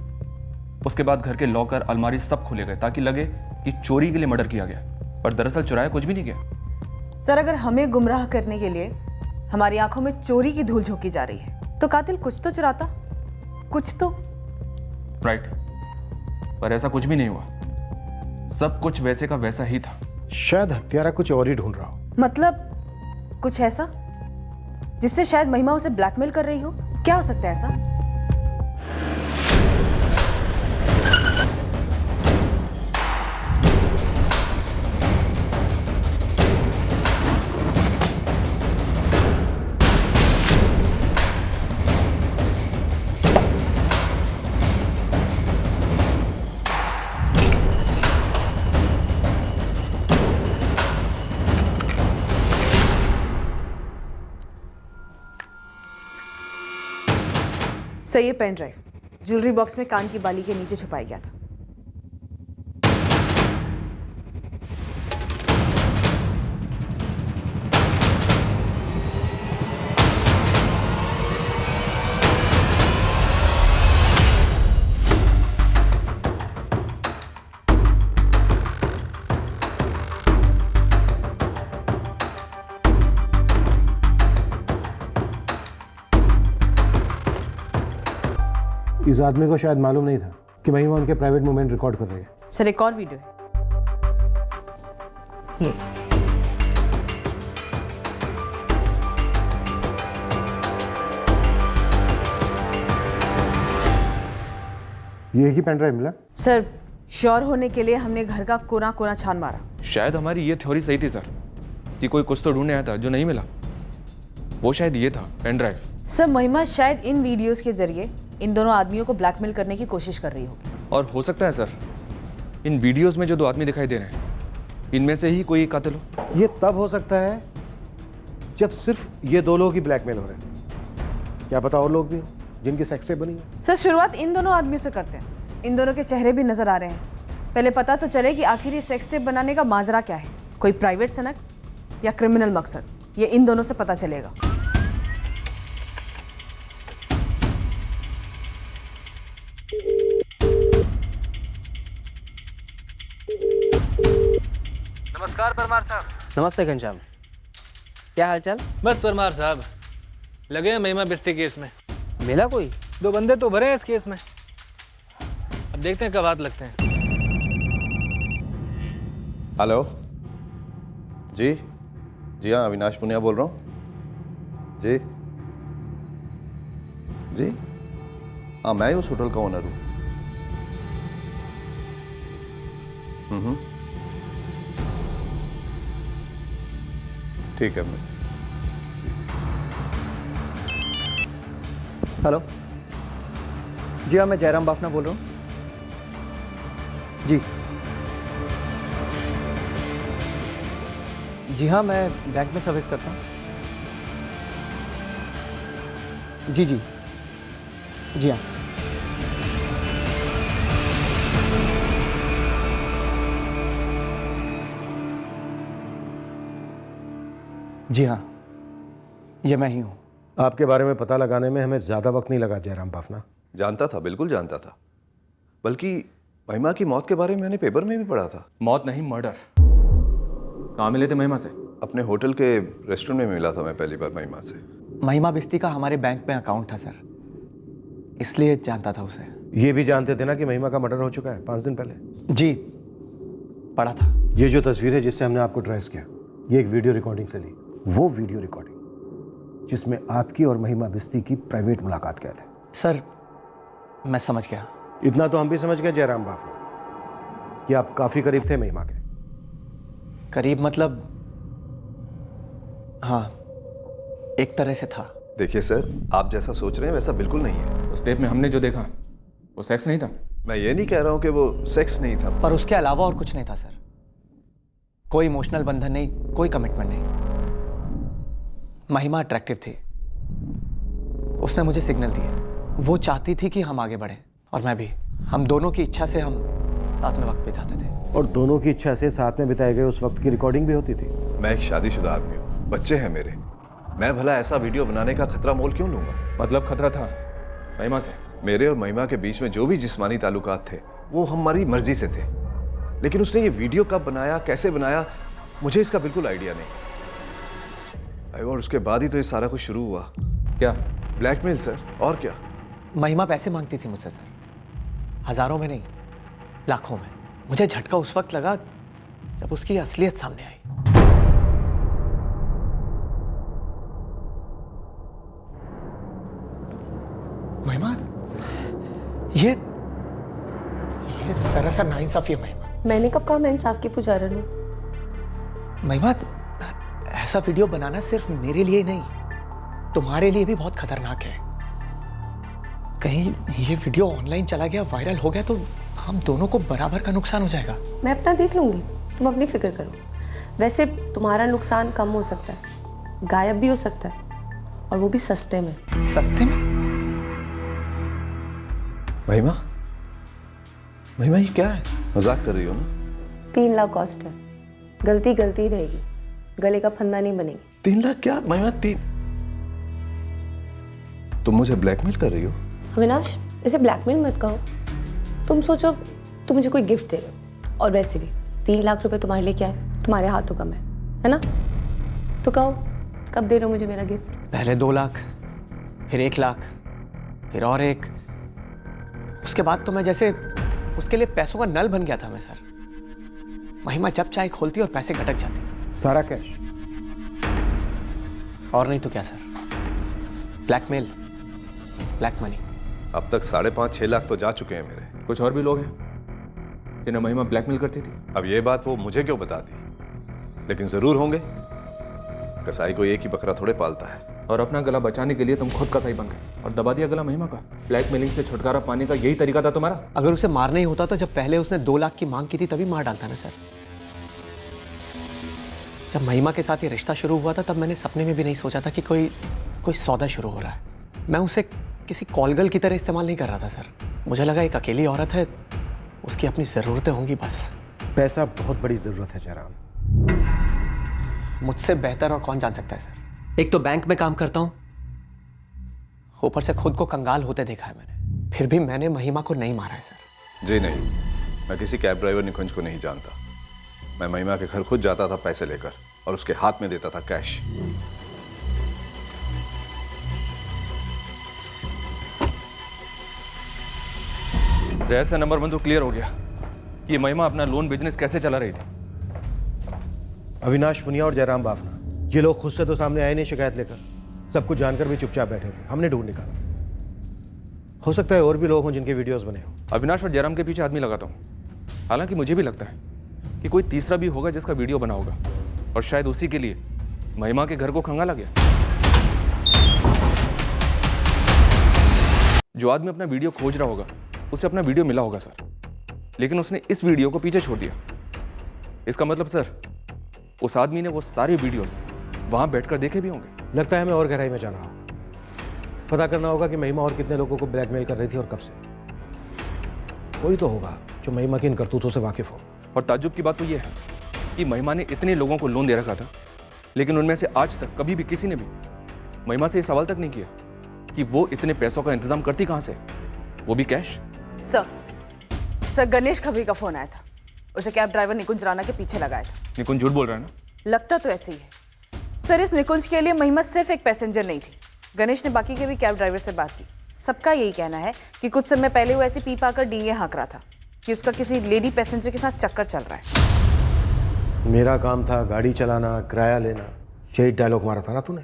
उसके बाद घर के लॉकर अलमारी सब खोले गए ताकि लगे कि चोरी के लिए मर्डर किया गया, पर दरअसल चुराया कुछ भी नहीं गया। सर, अगर हमें गुमराह करने के लिए हमारी आंखों में चोरी की धूल झोंकी जा रही है, तो कातिल कुछ तो चुराता, कुछ तो। राइट, पर ऐसा कुछ भी नहीं हुआ। सब कुछ वैसे का वैसा ही था। शायद हत्यारा कुछ और ही ढूंढ रहा हो। मतलब कुछ ऐसा जिससे शायद महिमा उसे ब्लैकमेल कर रही हो? क्या हो सकता है ऐसा? सही है, पेन ड्राइव ज्वेलरी बॉक्स में कान की बाली के नीचे छुपाया गया था। इस आदमी को शायद मालूम नहीं था कि महिमा उनके प्राइवेट मोमेंट रिकॉर्ड कर रही है। सर, एक और वीडियो है ये ही पेन ड्राइव मिला? सर, श्योर होने के लिए हमने घर का कोना कोना छान मारा। शायद हमारी ये थ्योरी सही थी सर, कि कोई कुछ तो ढूंढने आया था जो नहीं मिला। वो शायद ये था, पेन ड्राइव। सर, महिमा शायद इन वीडियोस के जरिए इन दोनों आदमियों को ब्लैकमेल करने की कोशिश कर रही होगी। और हो सकता है सर, इन वीडियोस में जो दो आदमी दिखाई दे रहे हैं, इनमें से ही कोई कातिल हो। ये तब हो सकता है जब सिर्फ ये दो लोग ही ब्लैकमेल हो रहे हैं। क्या पता और लोग भी हो जिनकी सेक्स टेप बनी है। सर, शुरुआत इन दोनों आदमियों से करते हैं। इन दोनों के चेहरे भी नजर आ रहे हैं। पहले पता तो चले कि आखिर ये सेक्स टेप बनाने का माजरा क्या है। कोई प्राइवेट सनक या क्रिमिनल मकसद। ये इन दोनों से पता चलेगा। नमस्कार परमार साहब। नमस्ते घनश्याम, क्या हालचाल? बस परमार साहब लगे हैं महिमा बिस्ती केस में। मिला कोई? 2 बंदे तो भरे हैं इस केस में, अब देखते हैं कब हाथ लगते हैं। हेलो जी, जी हाँ, अविनाश पुनिया बोल रहा हूँ जी। जी हाँ, मैं ही उस होटल का ओनर हूँ। ठीक है। मैं हेलो जी हाँ, मैं जयराम बाफना बोल रहा हूँ जी। जी हाँ, मैं बैंक में सर्विस करता हूँ। जी जी जी हाँ। जी हाँ, ये मैं ही हूँ। आपके बारे में पता लगाने में हमें ज़्यादा वक्त नहीं लगा जयराम बाफना। जानता था, बिल्कुल जानता था। बल्कि महिमा की मौत के बारे में मैंने पेपर में भी पढ़ा था। मौत नहीं, मर्डर। कहाँ मिले थे महिमा से? अपने होटल के रेस्टोरेंट में मिला था मैं पहली बार महिमा से। महिमा बिस्ती का हमारे बैंक में अकाउंट था सर, इसलिए जानता था उसे। ये भी जानते थे ना कि महिमा का मर्डर हो चुका है 5 दिन पहले? जी, पढ़ा था। ये जो तस्वीर है जिससे हमने आपको ट्रेस किया, ये एक वीडियो रिकॉर्डिंग से ली। वो वीडियो रिकॉर्डिंग जिसमें आपकी और महिमा बिस्ती की प्राइवेट मुलाकात कैद है। सर, मैं समझ गया। इतना तो हम भी समझ गए जयराम बाफना कि आप काफी करीब थे महिमा के। करीब मतलब? हाँ, एक तरह से था। देखिए सर, आप जैसा सोच रहे हैं वैसा बिल्कुल नहीं है। उस टेप में हमने जो देखा वो सेक्स नहीं था। मैं ये नहीं कह रहा हूँ कि वो सेक्स नहीं था, पर उसके अलावा और कुछ नहीं था सर। कोई इमोशनल बंधन नहीं, कोई कमिटमेंट नहीं। महिमा अट्रैक्टिव थी, उसने मुझे सिग्नल दिए। वो चाहती थी कि हम आगे बढ़ें और मैं भी। हम दोनों की इच्छा से हम साथ में वक्त बिताते थे। और दोनों की इच्छा से साथ में बिताए गए उस वक्त की रिकॉर्डिंग भी होती थी। मैं एक शादीशुदा आदमी हूँ, बच्चे हैं मेरे। मैं भला ऐसा वीडियो बनाने का खतरा मोल क्यों लूंगा? मतलब खतरा था महिमा से? मेरे और महिमा के बीच में जो भी जिस्मानी ताल्लुकात थे वो हमारी मर्जी से थे, लेकिन उसने ये वीडियो कब बनाया, कैसे बनाया, मुझे इसका बिल्कुल आइडिया नहीं। और उसके बाद ही तो ये सारा कुछ शुरू हुआ। क्या? ब्लैकमेल सर, और क्या। महिमा पैसे मांगती थी मुझसे सर, हजारों में नहीं, लाखों में। मुझे झटका उस वक्त लगा जब उसकी असलियत सामने आई। महिमा, ये सरासर नाइंसाफी है महिमा। मैंने कब कहा मैं इंसाफ की पुजारन हूँ? महिमा, ऐसा वीडियो बनाना सिर्फ मेरे लिए नहीं, तुम्हारे लिए भी बहुत खतरनाक है। कहीं ये वीडियो ऑनलाइन चला गया, वायरल हो गया तो हम दोनों को बराबर का नुकसान हो जाएगा। मैं अपना देख लूंगी, तुम अपनी फिक्र करो। वैसे तुम्हारा नुकसान कम हो सकता है, गायब भी हो सकता है, और वो भी सस्ते में। सस्ते में? महिमा, महिमा ये क्या है? मजाक कर रही हो ना? 3 लाख कॉस्ट है, गलती गलती रहेगी, गले का फंदा नहीं बनेगी। 3 लाख क्या महिमा? 3? तुम मुझे ब्लैकमेल कर रही हो? अविनाश, इसे ब्लैकमेल मत कहो। तुम सोचो तुम मुझे कोई गिफ्ट दे रहे हो, और वैसे भी 3 लाख रुपए तुम्हारे लिए क्या है? तुम्हारे हाथों कम है ना? तो कहो कब दे रहे हो मुझे मेरा गिफ्ट? पहले 2 लाख, फिर 1 लाख, फिर और 1। उसके बाद तो मैं जैसे उसके लिए पैसों का नल बन गया था मैं सर। महिमा जब चाहे खोलती और पैसे गटक जाते। सारा कैश? और नहीं तो क्या सर, ब्लैकमेल, ब्लैक मनी। अब तक 5.5-6 लाख तो जा चुके हैं मेरे। कुछ और भी लोग हैं जिन्हें महिमा ब्लैकमेल करती थी। अब ये बात वो मुझे क्यों बता दी, लेकिन जरूर होंगे। कसाई को एक ही बकरा थोड़े पालता है। और अपना गला बचाने के लिए तुम खुद कसाई बन गए और दबा दिया गला महिमा का। ब्लैकमेलिंग से छुटकारा पाने का यही तरीका था तुम्हारा? अगर उसे मारना ही होता तो जब पहले उसने 2 लाख की मांग की थी तभी मार डालता ना सर। जब महिमा के साथ ये रिश्ता शुरू हुआ था तब मैंने सपने में भी नहीं सोचा था कि कोई सौदा शुरू हो रहा है। मैं उसे किसी कॉलगल की तरह इस्तेमाल नहीं कर रहा था सर। मुझे लगा एक अकेली औरत है, उसकी अपनी ज़रूरतें होंगी बस। पैसा बहुत बड़ी ज़रूरत है जयराम। मुझसे बेहतर और कौन जान सकता है सर। एक तो बैंक में काम करता हूं, ऊपर से खुद को कंगाल होते देखा है मैंने, फिर भी मैंने महिमा को नहीं मारा है सर। जी नहीं, मैं किसी कैब ड्राइवर निकुंज को नहीं जानता। मैं महिमा के घर खुद जाता था पैसे लेकर और उसके हाथ में देता था कैश। रहस्य नंबर 1 तो क्लियर हो गया कि महिमा अपना लोन बिजनेस कैसे चला रही थी। अविनाश पुनिया और जयराम बाफना, ये लोग खुद से तो सामने आए नहीं शिकायत लेकर, सब कुछ जानकर भी चुपचाप बैठे थे। हमने ढूंढ निकाला। हो सकता है और भी लोग हों जिनके वीडियोस बने हों। अविनाश और जयराम के पीछे आदमी लगाता हूँ। हालांकि मुझे भी लगता है कि कोई तीसरा भी होगा जिसका वीडियो बना होगा, और शायद उसी के लिए महिमा के घर को खंगाला गया। जो आदमी अपना वीडियो खोज रहा होगा उसे अपना वीडियो मिला होगा सर, लेकिन उसने इस वीडियो को पीछे छोड़ दिया। इसका मतलब सर, उस आदमी ने वो सारे वीडियोस वहां बैठकर देखे भी होंगे। लगता है हमें और गहराई में जाना होगा, पता करना होगा कि महिमा और कितने लोगों को ब्लैकमेल कर रही थी और कब से। कोई तो होगा जो महिमा की इन करतूतों से वाकिफ हो। और ताज्जुब की बात तो यह है कि महिमा ने इतने लोगों को लोन दे रखा था, लेकिन उनमें से आज तक कभी भी किसी ने भी महिमा से ये सवाल तक नहीं किया कि वो इतने पैसों का इंतजाम करती कहां से, वो भी कैश। सर गणेश खबरी का फोन आया था, उसे कैब ड्राइवर निकुंज राणा के पीछे लगाया था। निकुंज झूठ बोल रहा है ना? लगता तो ऐसे ही है सर। इस निकुंज के लिए महिमा सिर्फ एक पैसेंजर नहीं थी। गणेश ने बाकी के भी कैब ड्राइवर से बात की। सबका यही कहना है कि कुछ समय पहले वो ऐसी पी पाकर डींगे हाँक रहा था कि उसका किसी लेडी पैसेंजर के साथ चक्कर चल रहा है। मेरा काम था गाड़ी चलाना, किराया लेना, यही डायलॉग मारा था ना तूने।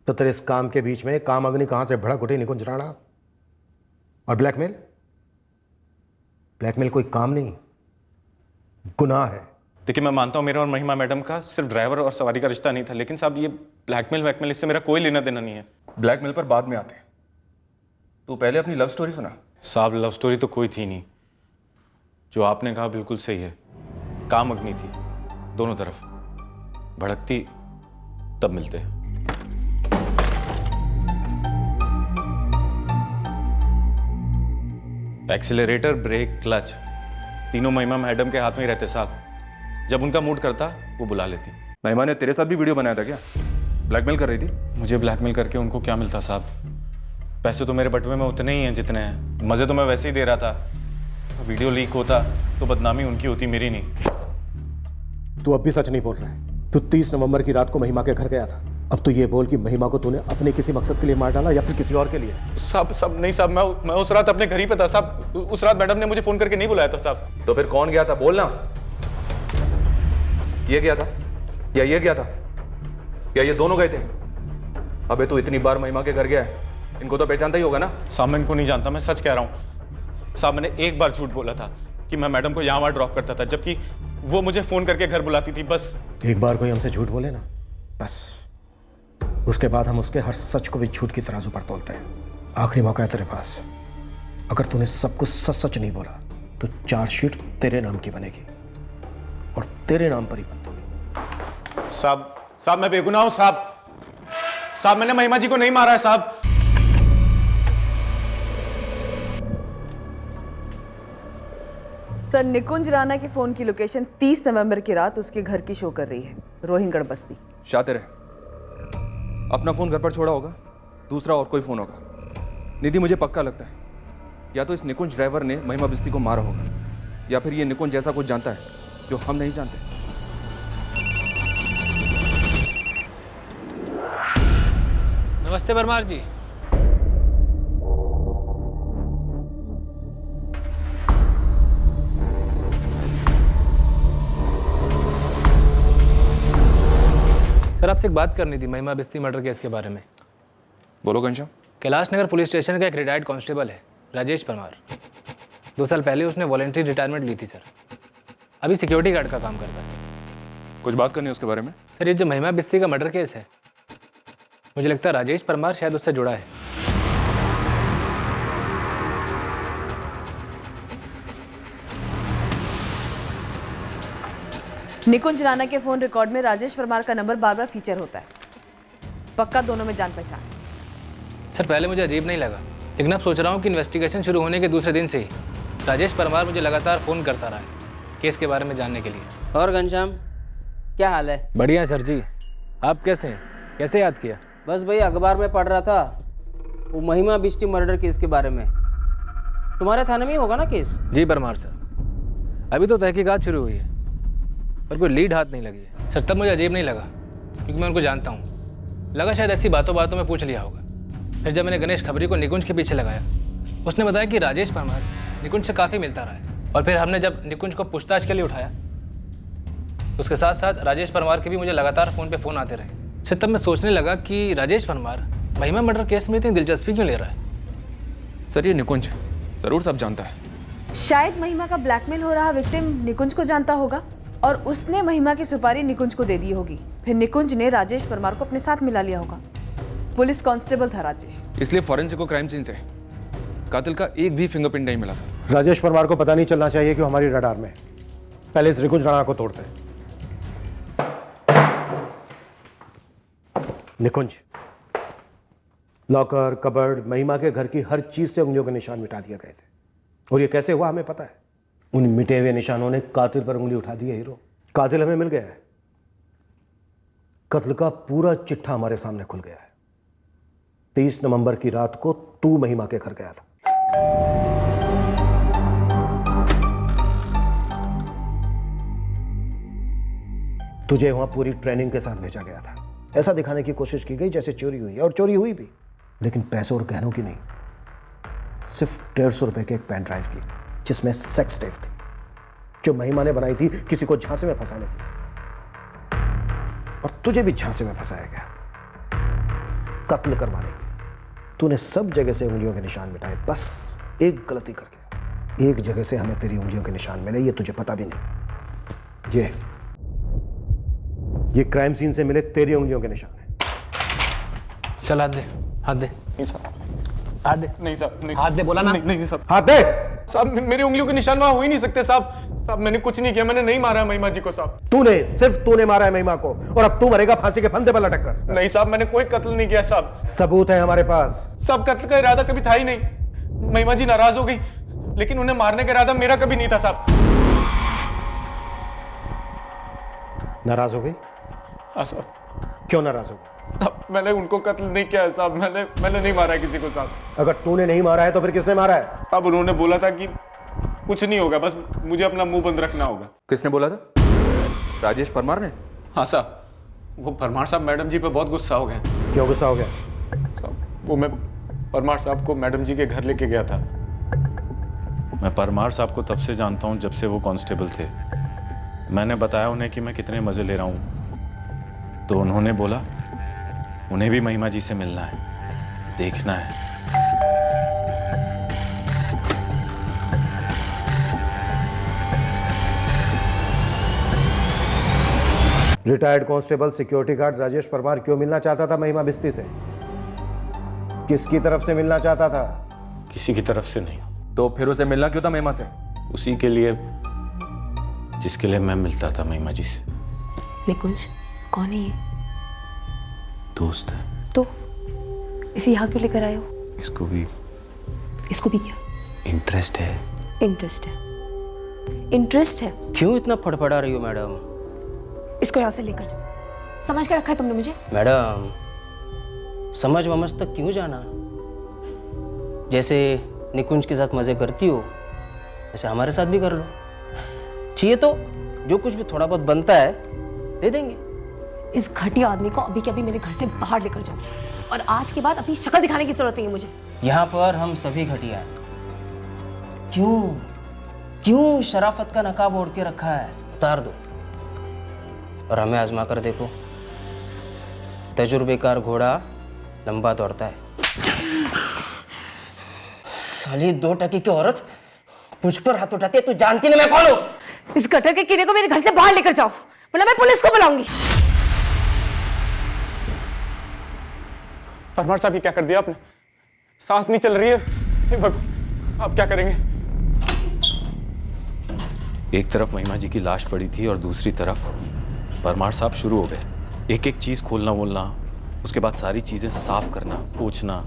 तो तेरे इस काम के बीच में काम अग्नि कहां से भड़क उठी निकुंज राणा। और ब्लैकमेल, ब्लैकमेल कोई काम नहीं, गुनाह है। देखिए, मैं मानता हूँ मेरा और महिमा मैडम का सिर्फ ड्राइवर और सवारी का रिश्ता नहीं था, लेकिन साहब ये ब्लैकमेल इससे मेरा कोई लेना देना नहीं है। ब्लैकमेल पर बाद में आते हैं, तू पहले अपनी लव स्टोरी सुना। साहब लव स्टोरी तो कोई थी नहीं, जो आपने कहा बिल्कुल सही है। काम अग्नि थी, दोनों तरफ भड़कती, तब मिलते हैं। एक्सीलरेटर, ब्रेक, क्लच तीनों महिमा मैडम के हाथ में ही रहते साहब। जब उनका मूड करता वो बुला लेती। महिमा ने तेरे साथ भी वीडियो बनाया था क्या? ब्लैकमेल कर रही थी? मुझे ब्लैकमेल करके उनको क्या मिलता साहब? पैसे तो मेरे बटुए में उतने ही हैं जितने हैं। मज़े तो मैं वैसे ही दे रहा था। वीडियो लीक होता तो बदनामी उनकी होती, मेरी नहीं। तू अब भी सच नहीं बोल रहा है। तू 30 नवंबर की रात को महिमा के घर गया था। अब तो ये बोल कि महिमा को तूने अपने किसी मकसद के लिए मार डाला या फिर किसी और के लिए। साहब नहीं साहब, मैं उस रात अपने घर ही पे था साहब। उस रात मैडम ने मुझे फोन करके नहीं बुलाया था साहब। तो फिर कौन गया था बोलना? ये गया था या ये गया था या ये दोनों गए थे? अबे तू इतनी बार महिमा के घर गया है, इनको तो पहचानता ही होगा ना? साहब मैं इनको नहीं जानता, मैं सच कह रहा हूँ साहब। मैंने एक बार झूठ बोला था कि मैं मैडम को यहाँ वहाँ ड्रॉप करता था, जबकि वो मुझे फोन करके घर बुलाती थी। बस एक बार कोई हमसे झूठ बोले ना, बस उसके बाद हम उसके हर सच को भी झूठ की तराजू पर तोलते हैं। आखिरी मौका है तेरे पास। अगर तूने सब कुछ सच सच नहीं बोला तो चार्जशीट तेरे नाम की बनेगी और तेरे नाम पर ही बंद होगी। साहब मैं बेगुनाह हूं साहब। मैंने महिमा जी को नहीं मारा है साहब। सर निकुंज राणा के फोन की लोकेशन 30 नवंबर की रात उसके घर की शो कर रही है, रोहिंगढ़ बस्ती। शातिर है, अपना फोन घर पर छोड़ा होगा, दूसरा और कोई फोन होगा। निधि मुझे पक्का लगता है या तो इस निकुंज ड्राइवर ने महिमा बिस्ती को मारा होगा या फिर ये निकुंज जैसा कुछ जानता है जो हम नहीं जानते। नमस्ते परमार जी। सर आपसे एक बात करनी थी महिमा बिस्ती मर्डर केस के बारे में। बोलो घनश्याम। कैलाश नगर पुलिस स्टेशन का एक रिटायर्ड कांस्टेबल है राजेश परमार। 2 साल पहले उसने वॉलंटरी रिटायरमेंट ली थी सर। अभी सिक्योरिटी गार्ड का काम करता है। कुछ बात करनी है उसके बारे में? सर ये जो महिमा बिस्ती का मर्डर केस है, मुझे लगता है राजेश परमार शायद उससे जुड़ा है। निकुंज राणा के फोन रिकॉर्ड में राजेश परमार का नंबर बार बार फीचर होता है। पक्का दोनों में जान पहचान। सर पहले मुझे अजीब नहीं लगा, लेकिन अब सोच रहा हूँ कि इन्वेस्टिगेशन शुरू होने के दूसरे दिन से ही राजेश परमार मुझे लगातार फ़ोन करता रहा है केस के बारे में जानने के लिए। और घनश्याम क्या हाल है? बढ़िया सर जी। आप कैसे हैं? कैसे याद किया? बस भाई अखबार में पढ़ रहा था वो महिमा बिस्टी मर्डर केस के बारे में। तुम्हारे थाने में ही होगा ना केस? जी परमार साहब, अभी तो तहकीकात शुरू हुई है पर कोई लीड हाथ नहीं लगी है। सर तब मुझे अजीब नहीं लगा क्योंकि मैं उनको जानता हूँ। लगा शायद ऐसी बातों बातों में पूछ लिया होगा। फिर जब मैंने गणेश खबरी को निकुंज के पीछे लगाया, उसने बताया कि राजेश परमार निकुंज से काफ़ी मिलता रहा है। और फिर हमने जब निकुंज को पूछताछ के लिए उठाया, उसके साथ साथ राजेश परमार के भी मुझे लगातार फ़ोन पे फ़ोन आते रहे। सर तब मैं सोचने लगा कि राजेश परमार महिमा मर्डर केस में इतनी दिलचस्पी क्यों ले रहा है। सर ये निकुंज ज़रूर सब जानता है। शायद महिमा का ब्लैकमेल हो रहा विक्टिम निकुंज को जानता होगा और उसने महिमा की सुपारी निकुंज को दे दी होगी। फिर निकुंज ने राजेश परमार को अपने साथ मिला लिया होगा। पुलिस कांस्टेबल था राजेश, इसलिए फॉरेंसिक को क्राइम सीन से कातिल का एक भी फिंगरप्रिंट नहीं मिला सर। राजेश परमार को पता नहीं चलना चाहिए कि हमारी रडार में। पहले इस निकुंज राणा को तोड़ते हैं। निकुंज, लॉकर, कबर्ड, महिमा के घर की हर चीज से उंगलियों के निशान मिटा दिए गए थे। और ये कैसे हुआ हमें पता है। उन मिटे हुए निशानों ने कातिल पर उंगली उठा दी है। हीरो, कातिल हमें मिल गया है। कत्ल का पूरा चिट्ठा हमारे सामने खुल गया है। 30 नवंबर की रात को तू महिमा के घर गया था। तुझे वहां पूरी ट्रेनिंग के साथ भेजा गया था। ऐसा दिखाने की कोशिश की गई जैसे चोरी हुई है, और चोरी हुई भी, लेकिन पैसों और गहनों की नहीं। सिर्फ 150 रुपए के एक पेन ड्राइव की जिसमें सेक्स टेप थी, जो महिमा ने बनाई थी किसी को झांसे में फंसाने की। और तुझे भी झांसे में फंसाया गया कत्ल करवाने के लिए। तूने सब जगह से उंगलियों के निशान मिटाए, बस एक गलती कर गया। एक जगह से हमें तेरी उंगलियों के निशान मिले, ये तुझे पता भी नहीं। ये क्राइम सीन से मिले तेरी उंगलियों के निशान है। चल हाथ दे, हाथ दे। नहीं साहब, हाथ दे। नहीं साहब, नहीं हाथ दे, बोला ना। नहीं साहब, हाथ दे। साहब मेरी उंगलियों के निशान वहां हो ही नहीं सकते साहब। साहब मैंने कुछ नहीं किया, मैंने नहीं मारा है महिमा जी को साहब। तूने, सिर्फ तूने मारा है महिमा को, और अब तू मरेगा फांसी के फंदे पर लटक कर। नहीं साहब, मैंने कोई कत्ल नहीं किया साहब। सबूत है हमारे पास। सब कत्ल का इरादा कभी था ही नहीं। महिमा जी नाराज हो गई, लेकिन उन्हें मारने का इरादा मेरा कभी नहीं था साहब। नाराज हो गई? हाँ साहब। क्यों नाराज हो गई? मैंने उनको कत्ल नहीं किया है साहब। मैंने नहीं मारा है किसी को साहब। अगर तूने नहीं मारा है तो फिर किसने मारा है? अब उन्होंने बोला था कि कुछ नहीं होगा, बस मुझे अपना मुंह बंद रखना होगा। किसने बोला था? राजेश परमार ने? हाँ साहब, वो परमार साहब मैडम जी पे बहुत गुस्सा हो गए। क्यों गुस्सा हो गया? साहब वो मैं परमार साहब को मैडम जी के घर लेके गया था। मैं परमार साहब को तब से जानता हूँ जब से वो कांस्टेबल थे। मैंने बताया उन्हें कि मैं कितने मज़े ले रहा हूँ, तो उन्होंने बोला उन्हें भी महिमा जी से मिलना है, देखना है। Retired constable security guard Rajesh Parmar क्यों मिलना चाहता था महिमा बिस्ती से? किसकी तरफ से मिलना चाहता था? किसी की तरफ से नहीं। तो फिर उसे मिलना क्यों था महिमा से? उसी के लिए जिसके लिए मैं मिलता था महिमा जी से। निकुंज, कौन है ये? दोस्त है। तो इसे यहाँ क्यों लेकर आए हो? इसको भी क्या इंटरेस्ट है। इंटरेस्ट है? इंटरेस्ट है? क्यों इतना फड़फड़ा रही हो मैडम? इसको यहाँ से लेकर जाओ। समझ के रखा है तुमने मुझे? मैडम, समझ वमझ तक क्यों जाना? जैसे निकुंज के साथ मजे करती हो वैसे हमारे साथ भी कर लो। चाहिए तो जो कुछ भी थोड़ा बहुत बनता है दे देंगे। इस घटिया आदमी को अभी के अभी मेरे घर से बाहर लेकर जाओ, और आज के बाद अपनी शक्ल दिखाने की जरूरत नहीं है मुझे। यहाँ पर हम सभी घटिया हैं। क्यों शराफत का नकाब ओढ़ के रखा है? उतार दो और हमें आजमा कर देखो। तजुर्बेकार घोड़ा लंबा दौड़ता है। साली 2 टकी की औरत मुझ पर हाथ उठाती है। तू जानती नहीं मैं कौन हूं? इस गटर के कीड़े को मेरे घर से बाहर लेकर जाओ, वरना मैं पुलिस को बुलाऊंगी। परमार साहब, ये क्या कर दिया आपने? सांस नहीं चल रही है। हे भगवान, आप क्या करेंगे? एक तरफ महिमा जी की लाश पड़ी थी और दूसरी तरफ परमार साहब शुरू हो गए। एक एक चीज खोलना बोलना, उसके बाद सारी चीजें साफ करना, पोंछना,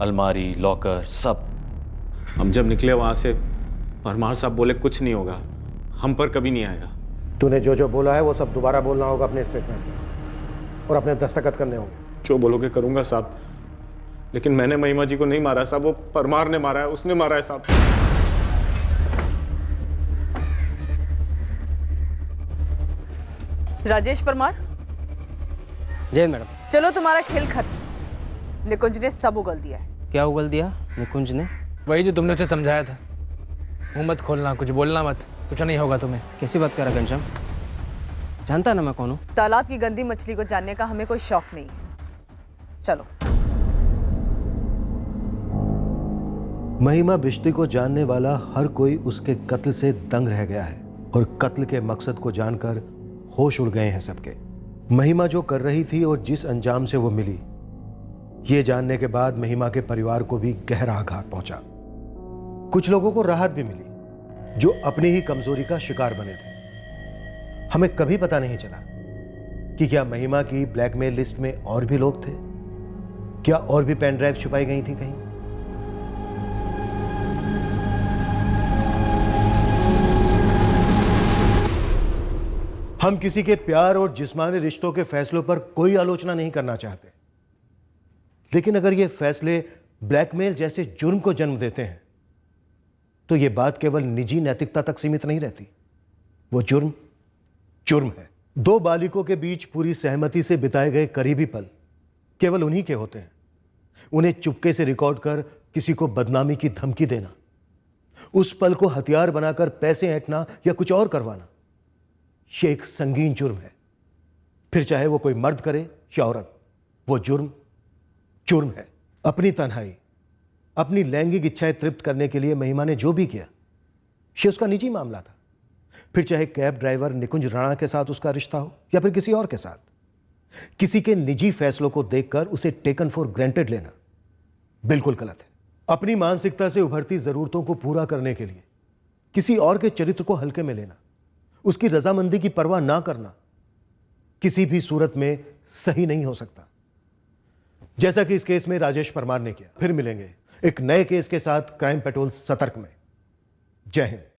अलमारी, लॉकर, सब। हम जब निकले वहां से परमार साहब बोले कुछ नहीं होगा, हम पर कभी नहीं आएगा। तूने जो जो बोला है वो सब दोबारा बोलना होगा अपने स्टेटमेंट में, और अपने दस्तखत करने होंगे। जो बोलोगे करूंगा साहब, लेकिन मैंने महिमा जी को नहीं मारा साहब, वो परमार ने मारा है, उसने मारा है साहब। राजेश परमार, जय मैडम। चलो तुम्हारा खेल खत्म। निकुंज ने सब उगल दिया है। क्या उगल दिया निकुंज ने? वही जो तुमने उसे समझाया था, मुंह मत खोलना, कुछ बोलना मत, कुछ नहीं होगा तुम्हें। कैसी बात कर रहा घनश्याम? जानता ना मैं कौन हूँ? तालाब की गंदी मछली को जानने का हमें कोई शौक नहीं। चलो। महिमा बिश्ती को जानने वाला हर कोई उसके कत्ल से दंग रह गया है, और कत्ल के मकसद को जानकर होश उड़ गए हैं सबके। महिमा जो कर रही थी और जिस अंजाम से वो मिली, ये जानने के बाद महिमा के परिवार को भी गहरा आघात पहुंचा। कुछ लोगों को राहत भी मिली जो अपनी ही कमजोरी का शिकार बने थे। हमें कभी पता नहीं चला कि क्या महिमा की ब्लैकमेल लिस्ट में और भी लोग थे, क्या और भी पेन ड्राइव छुपाई गई थी कहीं। हम किसी के प्यार और जिस्मानी रिश्तों के फैसलों पर कोई आलोचना नहीं करना चाहते, लेकिन अगर ये फैसले ब्लैकमेल जैसे जुर्म को जन्म देते हैं तो ये बात केवल निजी नैतिकता तक सीमित नहीं रहती। वो जुर्म जुर्म है। दो बालिकों के बीच पूरी सहमति से बिताए गए करीबी पल केवल उन्हीं के होते हैं। उन्हें चुपके से रिकॉर्ड कर किसी को बदनामी की धमकी देना, उस पल को हथियार बनाकर पैसे ऐंठना या कुछ और करवाना, यह एक संगीन जुर्म है। फिर चाहे वो कोई मर्द करे या औरत, वो जुर्म जुर्म है। अपनी तन्हाई, अपनी लैंगिक इच्छाएं तृप्त करने के लिए महिमा ने जो भी किया, ये उसका निजी मामला था। फिर चाहे कैब ड्राइवर निकुंज राणा के साथ उसका रिश्ता हो या फिर किसी और के साथ, किसी के निजी फैसलों को देखकर उसे टेकन फॉर ग्रांटेड लेना बिल्कुल गलत है। अपनी मानसिकता से उभरती जरूरतों को पूरा करने के लिए किसी और के चरित्र को हल्के में लेना, उसकी रजामंदी की परवाह ना करना किसी भी सूरत में सही नहीं हो सकता, जैसा कि इस केस में राजेश परमार ने किया। फिर मिलेंगे एक नए केस के साथ क्राइम पेट्रोल सतर्क में। जय हिंद।